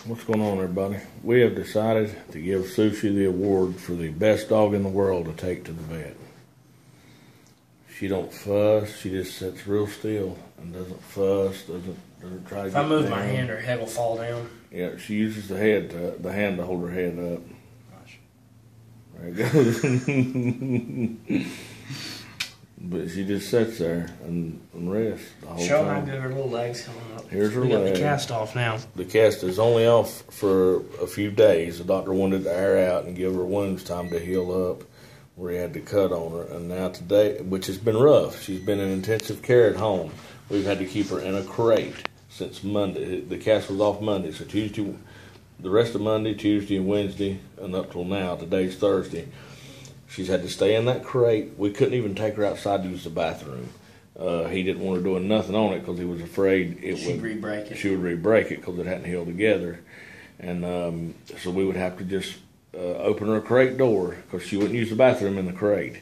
What's going on, everybody? We have decided to give Sushi the award for the best dog in the world to take to the vet. She don't fuss. She just sits real still and doesn't fuss. Doesn't try to. If I move my hand, her head will fall down. Yeah, she uses the hand to hold her head up. Gosh. There it goes. But she just sits there and rests the whole Show time. how good her little legs coming up. Here's her We got leg. the cast off now. The cast is only off for a few days. The doctor wanted to air out and give her wounds time to heal up, where he had to cut on her. And now today, which has been rough, she's been in intensive care at home. We've had to keep her in a crate since Monday. The cast was off Monday, so Tuesday, the rest of Monday, Tuesday, and Wednesday, and up till now. Today's Thursday. She's had to stay in that crate. We couldn't even take her outside to use the bathroom. He didn't want her doing nothing on it because he was afraid She'd re-break it. She would re-break it because it hadn't healed together. And so we would have to just open her crate door because she wouldn't use the bathroom in the crate.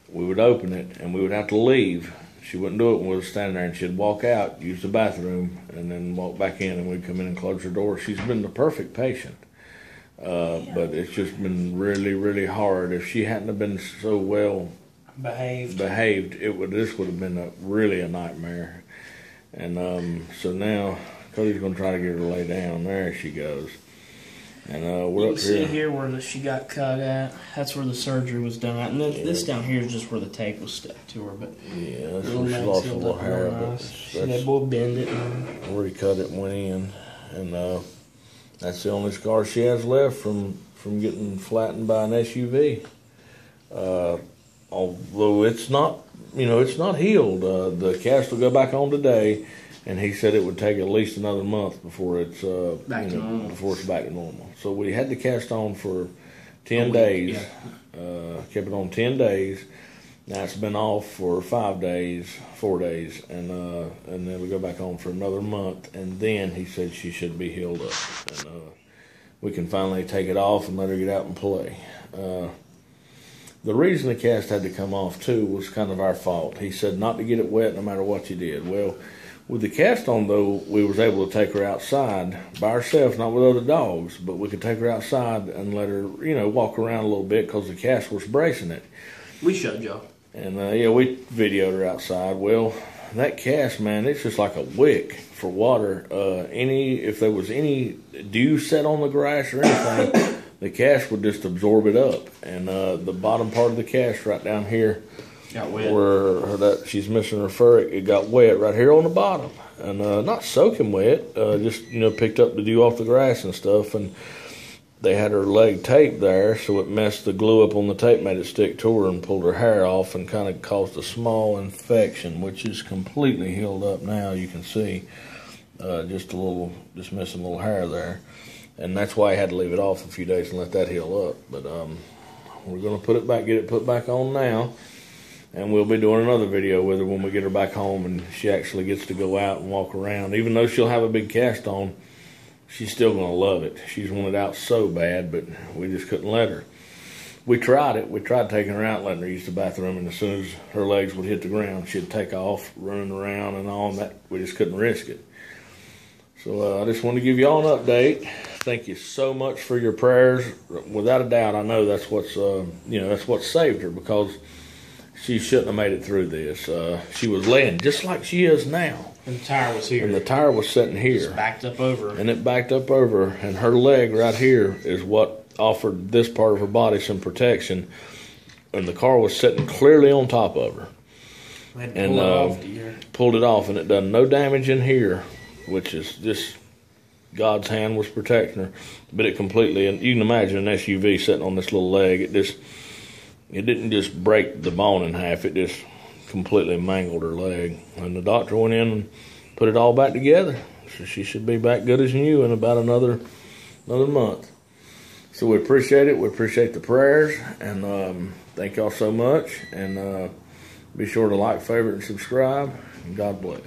We would open it and we would have to leave. She wouldn't do it when we were standing there, and she'd walk out, use the bathroom, and then walk back in, and we'd come in and close her door. She's been the perfect patient. But it's just been really, really hard. If she hadn't have been so well behaved, this would have been really a nightmare. And so now Cody's going to try to get her to lay down. There she goes. And we're you up can here. see here where she got cut at. That's where the surgery was done at. And then this down here is just where the tape was stuck to her. But Yeah, that's little where she legs lost a healed little up hair. real But nice. She that's had boy bend it. where he cut it and went in. And that's the only scar she has left from getting flattened by an SUV. Although it's not, it's not healed. The cast will go back on today, and he said it would take at least another month before it's Back to normal. Before it's back to normal. So we had the cast on for 10 week, days. yeah. Kept it on 10 days. Now it's been off for 4 days, and then we go back on for another month, and then he said she should be healed up, and we can finally take it off and let her get out and play. The reason the cast had to come off too was kind of our fault. He said not to get it wet no matter what you did. Well, with the cast on though, we was able to take her outside by herself, not with other dogs, but we could take her outside and let her, walk around a little bit because the cast was bracing it. We showed y'all. And we videoed her outside. Well, that cast, man, it's just like a wick for water. If there was any dew set on the grass or anything, the cast would just absorb it up. And the bottom part of the cast right down here, Got wet. where she's missing her fur, it got wet right here on the bottom. And not soaking wet, just, picked up the dew off the grass and stuff. And they had her leg taped there, so it messed the glue up on the tape, made it stick to her, and pulled her hair off, and kind of caused a small infection, which is completely healed up now. You can see just missing a little hair there, and that's why I had to leave it off a few days and let that heal up. But we're gonna get it put back on now, and we'll be doing another video with her when we get her back home and she actually gets to go out and walk around. Even though she'll have a big cast on, she's still going to love it. She's wanted out so bad, but we just couldn't let her. We tried it. We tried taking her out and letting her use the bathroom, and as soon as her legs would hit the ground, she'd take off, running around and all that. We just couldn't risk it. So I just wanted to give y'all an update. Thank you so much for your prayers. Without a doubt, I know that's what's that's what saved her, because she shouldn't have made it through this. She was laying just like she is now. And the tire was here. And the tire was sitting here. Just backed up over. And it backed up over her. And her leg right here is what offered this part of her body some protection. And the car was sitting clearly on top of her. We had to pull it off here. Pulled it off, and it done no damage in here, which is just God's hand was protecting her. But it completely, and you can imagine an SUV sitting on this little leg. It didn't just break the bone in half. It just completely mangled her leg, and the doctor went in and put it all back together. So she should be back good as new in about another month. So we appreciate it. We appreciate the prayers, and thank y'all so much. And be sure to like, favorite, and subscribe. And God bless.